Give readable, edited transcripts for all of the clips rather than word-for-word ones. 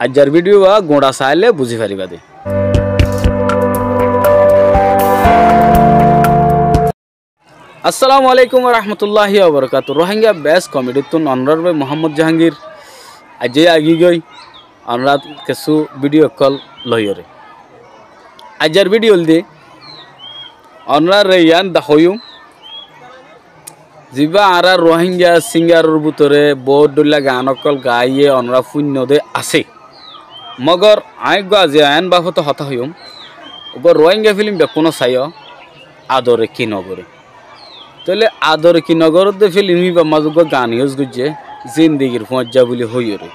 আজর video গোড়া চাইলে বুঝি পারিবা দে। আসসালামু আলাইকুম রহমতুল্লাহি ওবরকাতুহু। রোহিঙ্গা বেস কমেডি তুন অনরার ভাই মোহাম্মদ জাহাঙ্গীর আজে আগি গই অনরাত কিছু ভিডিও কল লইরে আজর ভিডিও দে অনরার রেয়ান দাহয়ুম জিবা আরা রোহিঙ্গা সিঙ্গারর ভিতরে বহুত ডলা গান অকল গাইয়ে অনরা শূন্য দে আছে মগর আই গাজে আইন বাফত হতা হইম ওগর রোহিঙ্গা ফিল্ম বেকুনো চাইও আদরে কি নগরে তাহলে আদরে কি নগরত দে ফিল্ম বা মাজুগ গান ইউজ গুজে জিন্দিগির মজ্জা বলি হইরে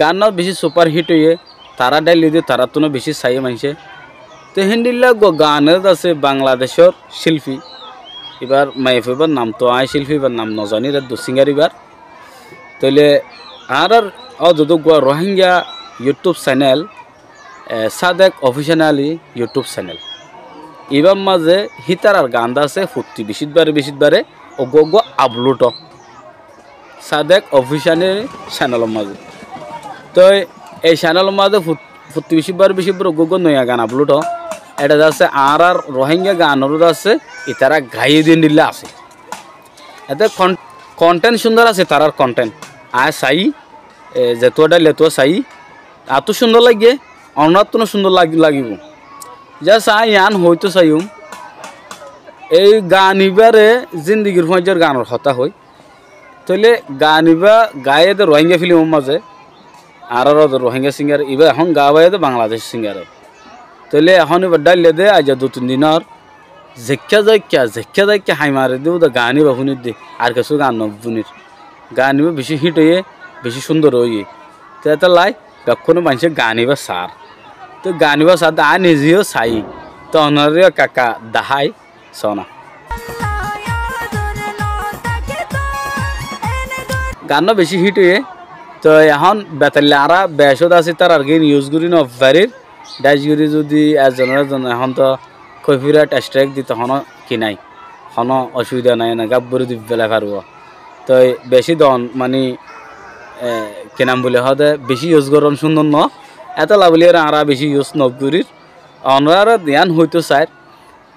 গান বেশি সুপার হিট হইয়ে তারা ডাইলি দিয়ে তারা তো বেশি চাইয়ে মানছে তো হিন্দিল্লা গানের আছে বাংলাদেশের শিল্পী এবার মাইফেবার নাম তো আই শিল্পী এবার নাম নজানি দু সিঙ্গার এবার তাহলে আর যত Rohingya YouTube channel Sadek officially YouTube channel এবার মাঝে হিতার আর গান আছে ফুর্তি বেশিবারে ও গো আপলোড সাদেক অফিসিয়ালি চ্যানেলের মাঝে তো এই চ্যানেলের মাঝে ফুর্তি বেশিবার গো নয়া গান আপলোড এটা আছে আর রোহিঙ্গা গানের আছে ইতারা গাইয়ে দিয়ে নিলে আছে এতে কন্টেন্ট সুন্দর আছে তারার কন্টেন্ট আর চাই যেতুয়াটা লেতুয়া চাই এত সুন্দর লাগে অনার তো সুন্দর লাগিব যা চাই ইয়ান হয়তো চাইম এই গান ইবারে জিন্দিগির মজার গানের হতা হয় তাহলে গান ইবা গায়ে তো রোহিঙ্গা ফিল্মের মাঝে আর রোহিঙ্গা সিঙ্গার ইবা এখন গাওয়াই তো বাংলাদেশ সিঙ্গারে তাহলে এখন এবার ডাইলে দে আজ 2-3 দিনের জেক্ষা যাইকা হাই মারে দেব গানি বা শুনির দে আর কিছু গান নবুনির গান নিবে বেশি হিট হয়ে বেশি সুন্দর হয়ে তো এটা লাই কখনো মানুষে গানিবা সার তো গানিবা সার আ নিজেও চাই তো অনারে কাকা দাহাই সোনা গান বেশি হিট হয়ে তো এখন বেতালে আর বেসত আছে তার আর গেন ইউজ করি নবারির ডাইজগুড়ি যদি এজন এখন তো কইফিরা স্ট্রাইক দিতে হন কি নাই হন অসুবিধা নাই না গাব্বরি দি বেলা পারব তো বেশি দন মানে কেনাম বলে হদে বেশি ইউজ করন সুন্দর ন এত লাভলি আর বেশি ইউজ নবগুড়ির অনরা ধ্যান হইতো চাই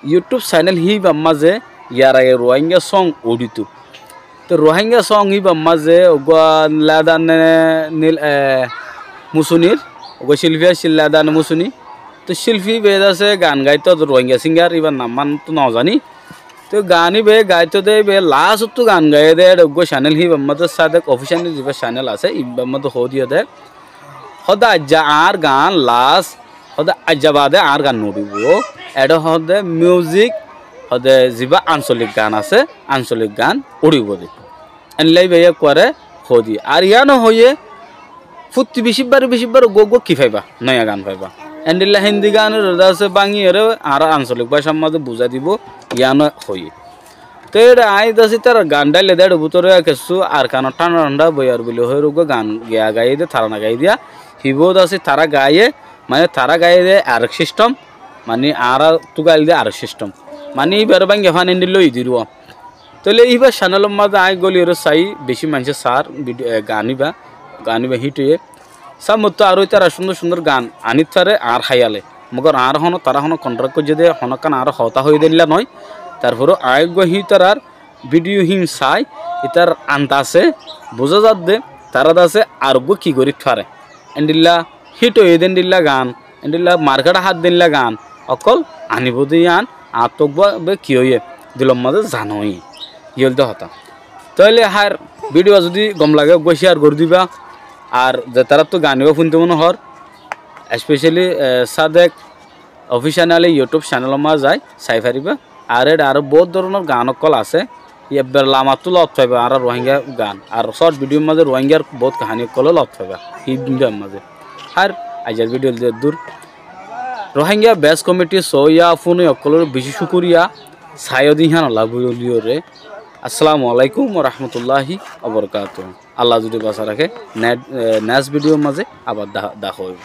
ইউটিউব চ্যানেল হি বাম্মা যে ইয়ার আগে রোহিঙ্গা সং ওডিত তো রোহিঙ্গা সং হি বাম্মা যে লাদান নীল মুসুনির ওগো শিল্পী শিল্লাদান মুসুনি তো শিল্পী বেদ আছে গান গাইতো রোহিঙ্গা সিঙ্গার এবার নাম মান তো নজানি তো গানই বে গাইতো দে বে লাস্ট তো গান গায়ে দে ওগো চ্যানেল হি বাম্মাদের সাথে অফিসিয়ালি যে চ্যানেল আছে ই বাম্মাদের হো দিয়ে দে হদা আজ্জা আর গান লাস্ট হদা আজ্জা বাদে আর গান নড়িব এটা হদে মিউজিক হদে যিবা আঞ্চলিক গান আছে আঞ্চলিক গান উড়িব দে এনলাই বে করে হো দিয়ে আর ইয়ানো হয়ে ফুর্তি বেশিবার গো কি পাইবা নয়া গান পাইবা এন্ডিল্লা হিন্দি গানের আছে বাঙিয়ে আর আঞ্চলিক ভাষার মাঝে বুঝা দিব ইয়ানো হই তো এটা আই দাসি তার গান ডাইলে দেড় ভিতরে কিছু আর কানো ঠান্ডা ঠান্ডা বইয়ার বলে হয়ে রোগ গান গেয়া গাইয়ে দিয়ে তারা না গাই দিয়া হিবোধ আছে তারা গায়ে মানে তারা গাইয়ে দেয় আরেক সিস্টেম মানে আর তু গাইল দিয়ে আরেক সিস্টেম মানে এইবার বাঙ্গি ফান এন্ডিল লই দিব তাহলে এইবার চ্যানেলের মাঝে আই গলির চাই বেশি মানুষের সার গানিবা হিট হয়ে সব মতো আর তারা সুন্দর গান আনিত পারে আর হাইয়ালে মগর আর হন তারা হন কন্ট্রাক্ট করে যদি হনকান আর হতা হয়ে দিলা নয় তারপরে আয়োগ্য হি তার ভিডিও হিম চাই এটার আনতা আছে বোঝা যাত দে তারা আছে আরোগ্য কি করি পারে এন্ডিল্লা হিট হয়ে দেন দিল্লা গান এন্ডিল্লা মার্কেট হাত দিল্লা গান অকল আনিব দিয়ে আন আতক কি হয়ে দিলম মাঝে জানোই ইয়েল তো হতা তাহলে হার ভিডিও যদি গম লাগে গো শেয়ার করে দিবা আর যে তারা তো গানিও শুনতে মনে হর স্পেশালি সাদেক অফিসিয়ালি ইউটিউব চ্যানেলের মা যায় চাই পারিবা আর এটা আরও বহুত ধরনের গান কল আছে এবার লামাতো লত পাইবা আর রোহিঙ্গা গান আর শর্ট ভিডিওর মাঝে রোহিঙ্গার বহুত কাহানি কল লত পাইবা এই ভিডিওর মাঝে আর আজের ভিডিও দূর রোহিঙ্গা বেস কমিটি সইয়া ফোন অকলের বেশি শুকুরিয়া সায়দিহান আল্লাহ রে আসসালামু আলাইকুম রহমতুল্লাহি ওবরকাতুহু আল্লাহ যদি বাঁচা রাখে নেক্সট ভিডিওর মাঝে আবার দেখা হইব।